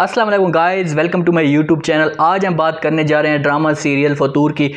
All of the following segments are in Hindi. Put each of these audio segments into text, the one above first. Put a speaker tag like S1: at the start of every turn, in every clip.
S1: अस्सलाम वालेकुम guys, welcome to my YouTube channel. आज हम बात करने जा रहे हैं ड्रामा सीरियल फतूर की।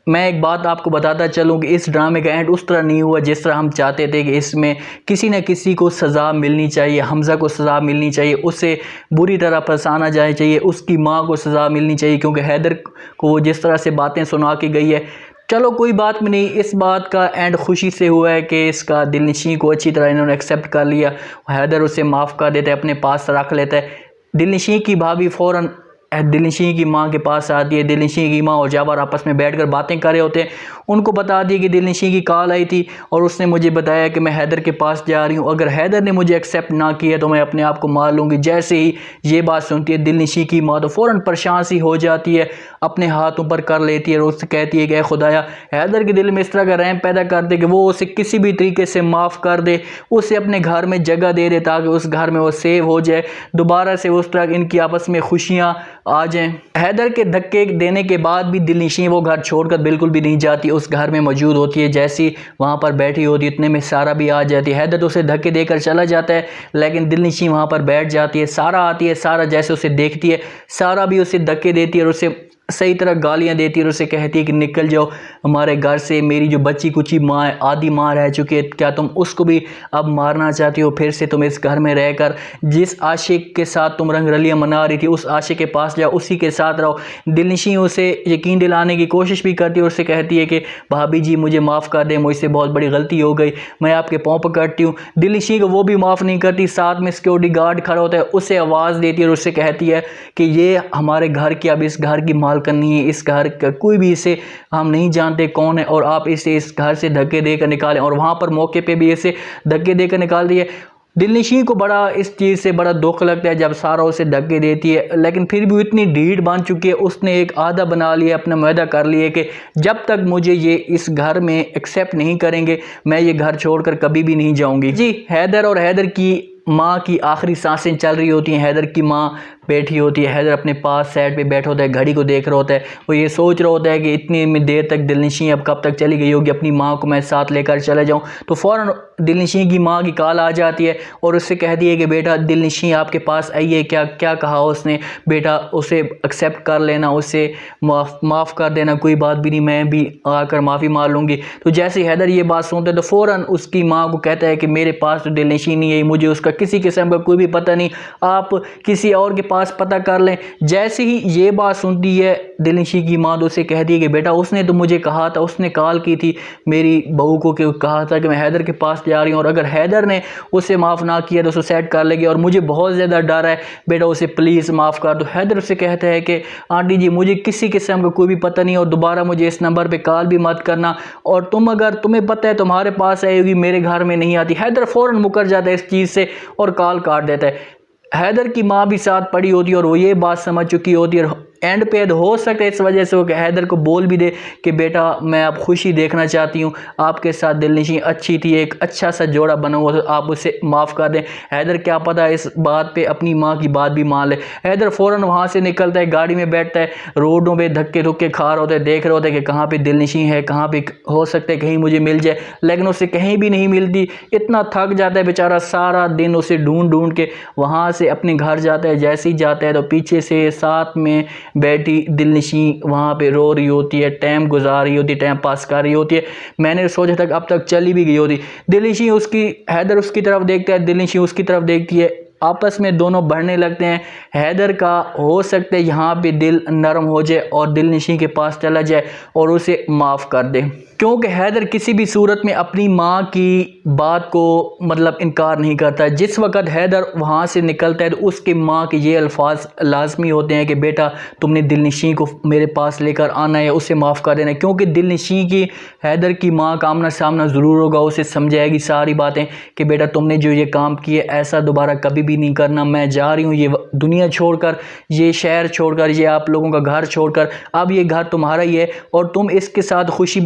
S1: मैं एक बात आपको बताता चलूँ कि इस ड्रामे का एंड उस तरह नहीं हुआ जिस तरह हम चाहते थे कि इसमें किसी न किसी को सज़ा मिलनी चाहिए। हमज़ा को सज़ा मिलनी चाहिए, उसे बुरी तरह फंसाना जाना चाहिए, उसकी माँ को सज़ा मिलनी चाहिए क्योंकि हैदर को जिस तरह से बातें सुना के गई है। चलो कोई बात नहीं, इस बात का एंड खुशी से हुआ है कि इसका दिलनशी को अच्छी तरह इन्होंने एक्सेप्ट कर लिया। हैदर उसे माफ़ कर देता है, अपने पास रख लेता है। दिलनशी की भाभी फ़ौरन दिलनशी की माँ के पास आती है। दिलनशी की माँ और जाबर आपस में बैठकर बातें कर रहे होते हैं। उनको बता दिया कि दिलनशी की कॉल आई थी और उसने मुझे बताया कि मैं हैदर के पास जा रही हूँ, अगर हैदर ने मुझे एक्सेप्ट ना किया तो मैं अपने आप को मार लूँगी। जैसे ही ये बात सुनती है दिलनशी की माँ तो फ़ौरन परेशान सी हो जाती है, अपने हाथ ऊपर कर लेती है और उससे कहती है कि खुदाया हैदर के दिल में इस तरह का रहम पैदा कर दे कि वो उसे किसी भी तरीके से माफ़ कर दे, उसे अपने घर में जगह दे दे ताकि उस घर में वो सेव हो जाए, दोबारा से उस तरह इनकी आपस में खुशियाँ आ जाएं। हैदर के धक्के देने के बाद भी दिलनशी वो घर छोड़कर बिल्कुल भी नहीं जाती, उस घर में मौजूद होती है। जैसी वहाँ पर बैठी होती है इतने में सारा भी आ जाती है। हैदर तो उसे धक्के देकर चला जाता है लेकिन दिलनशी वहाँ पर बैठ जाती है। सारा आती है, सारा जैसे उसे देखती है सारा भी उसे धक्के देती है और उसे सही तरह गालियाँ देती है और उसे कहती है कि निकल जाओ हमारे घर से, मेरी जो बच्ची कुची माँ है, आधी माँ रह चुकी है, क्या तुम उसको भी अब मारना चाहती हो? फिर से तुम इस घर में रहकर जिस आशिक के साथ तुम रंगरलियाँ मना रही थी उस आशिक के पास जाओ, उसी के साथ रहो। दिलनशी उसे यकीन दिलाने की कोशिश भी करती है और उससे कहती है कि भाभी जी मुझे माफ़ कर दें, मुझसे बहुत बड़ी गलती हो गई, मैं आपके पाँव पकड़ती हूँ। दिलनशी को वो भी माफ़ नहीं करती, साथ में सिक्योरिटी गार्ड खड़ा होता है, उसे आवाज़ देती है और उससे कहती है कि ये हमारे घर की, अब इस घर की माल करनी है, इस घर का कोई भी इसे हम नहीं जानते कौन है और आप इसे इस घर से धक्के देकर निकालें। और वहाँ पर मौके पे भी इसे धक्के देकर निकाल दिए। दिलनशी को बड़ा इस चीज़ से बड़ा दुख लगता है जब सारा उसे धक्के देती है, लेकिन फिर भी इतनी ढीठ बन चुकी है, उसने एक आदा बना लिया, अपना वादा कर लिया कि जब तक मुझे ये इस घर में एक्सेप्ट नहीं करेंगे मैं ये घर छोड़कर कभी भी नहीं जाऊंगी। जी, हैदर और हैदर की माँ की आखिरी सांसें चल रही होती हैं। हैदर की माँ बैठी होती है, हैदर अपने पास साइड पे बैठा होता है, घड़ी को देख रहा होता है। वो ये सोच रहा होता है कि इतनी में देर तक दिलनशी अब कब तक चली गई होगी, अपनी माँ को मैं साथ लेकर चला जाऊँ। तो फ़ौरन दिलनशी की माँ की कॉल आ जाती है और उससे कहती है कि बेटा दिलनशी आपके पास आई है, क्या क्या कहा उसने? बेटा उसे एक्सेप्ट कर लेना, उसे माफ़ कर देना, कोई बात भी नहीं, मैं भी आकर माफ़ी मार लूँगी। तो जैसे हैदर ये बात सुनते तो फ़ौरन उसकी माँ को कहता है कि मेरे पास तो दिलनशी नहीं है, मुझे उसका किसी किस्म का कोई भी पता नहीं, आप किसी और के पास पता कर लें। जैसे ही ये बात सुनती है दिलनशी की माँ तो उसे कहती है कि बेटा उसने तो मुझे कहा था, उसने कॉल की थी मेरी बहू को कि कहा था कि मैं हैदर के पास जा रही हूँ और अगर हैदर ने उसे माफ़ ना किया तो सुसाइड कर लेगी और मुझे बहुत ज़्यादा डर है, बेटा उसे प्लीज़ माफ़ कर दो। हैदर उसे कहता है कि आंटी जी मुझे किसी किस्म का कोई भी पता नहीं और दोबारा मुझे इस नंबर पर कॉल भी मत करना, और तुम अगर तुम्हें पता है तुम्हारे पास आएगी, मेरे घर में नहीं आती। हैदर फ़ौरन मुकर जाता है इस चीज़ से और कॉल काट देता है। हैदर की माँ भी साथ पड़ी होती है और वो ये बात समझ चुकी होती है और एंड पे हो सकता है इस वजह से वो हैदर को बोल भी दे कि बेटा मैं आप खुशी देखना चाहती हूँ, आपके साथ दिलनशी अच्छी थी, एक अच्छा सा जोड़ा बना हुआ तो आप उसे माफ़ कर दें। हैदर क्या पता इस बात पे अपनी माँ की बात भी मान ले। हैदर फ़ौरन वहाँ से निकलता है, गाड़ी में बैठता है, रोडों पे धक्के धुक्के खा रहा होता है, देख रहा होता है कि कहाँ पे दिलनशी है, कहाँ पे हो सकता है कहीं मुझे मिल जाए, लेकिन उसे कहीं भी नहीं मिलती। इतना थक जाता है बेचारा, सारा दिन उसे ढूंढ ढूंढ के वहाँ से अपने घर जाता है। जैसे ही जाता है तो पीछे से साथ में बैठी दिलनशी वहाँ पे रो रही होती है, टाइम गुजार रही होती है, टाइम पास कर रही होती है। मैंने सोचा था अब तक चली भी गई होती। दिलनशी उसकी हैदर उसकी तरफ देखता है, दिलनशी उसकी तरफ देखती है, आपस में दोनों बढ़ने लगते हैं। हैदर का हो सकता है यहाँ पे दिल नरम हो जाए और दिलनशी के पास चला जाए और उसे माफ़ कर दे, क्योंकि हैदर किसी भी सूरत में अपनी माँ की बात को मतलब इनकार नहीं करता। जिस वक्त हैदर वहाँ से निकलता है तो उसकी माँ के ये अल्फाज लाजमी होते हैं कि बेटा तुमने दिलनशी को मेरे पास लेकर आना है, उसे माफ़ कर देना, क्योंकि दिलनशी की हैदर की माँ का आमना सामना ज़रूर होगा, उसे समझाएगी सारी बातें कि बेटा तुमने जो ये काम किए ऐसा दोबारा कभी भी नहीं करना, मैं जा रही हूँ ये दुनिया छोड़कर, ये शहर छोड़कर, ये आप लोगों का घर छोड़कर, अब ये घर तुम्हारा ही है और तुम इसके साथ खुशी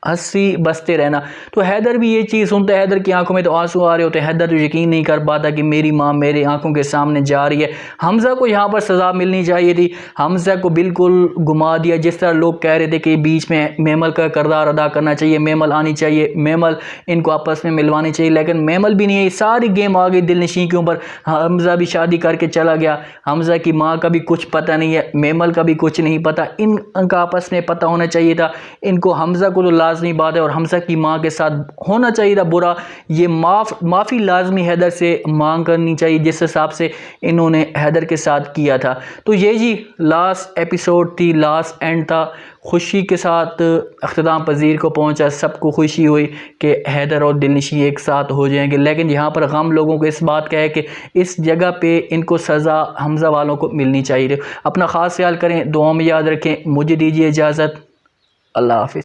S1: हंसी बसते रहना। तो हैदर भी ये चीज़ सुनता है, हैदर की आंखों में तो आंसू आ रहे होते हैं, हैदर तो यकीन नहीं कर पाता कि मेरी माँ मेरे आंखों के सामने जा रही है। हमज़ा को यहाँ पर सज़ा मिलनी चाहिए थी, हमज़ा को बिल्कुल घुमा दिया। जिस तरह लोग कह रहे थे कि बीच में मेमल का किरदार अदा करना चाहिए, मेमल आनी चाहिए, मेमल इनको आपस में मिलवानी चाहिए, लेकिन मेमल भी नहीं है। सारी गेम आ गई दिलनशी के ऊपर। हमज़ा भी शादी करके चला गया, हमज़ा की माँ का भी कुछ पता नहीं है, मेमल का भी कुछ नहीं पता। इनका आपस में पता होना चाहिए था। इनको हमज़ा को तो लाजमी बात है और हमज़ा की माँ के साथ होना चाहिए था बुरा। ये माफ़ी लाजमी हैदर से मांग करनी चाहिए जिस हिसाब से इन्होंने हैदर के साथ किया था। तो ये जी लास्ट एपिसोड थी, लास्ट एंड था। खुशी के साथ अख्ताम पजीर को पहुंचा, सबको खुशी हुई कि हैदर और दिलनशी एक साथ हो जाएंगे। लेकिन यहाँ पर गम लोगों को इस बात का है कि इस जगह पे इनको सज़ा हमज़ा वालों को मिलनी चाहिए। अपना ख़ास ख्याल करें, दुआ में याद रखें। मुझे दीजिए इजाज़त। अल्लाह हाफ़िज़।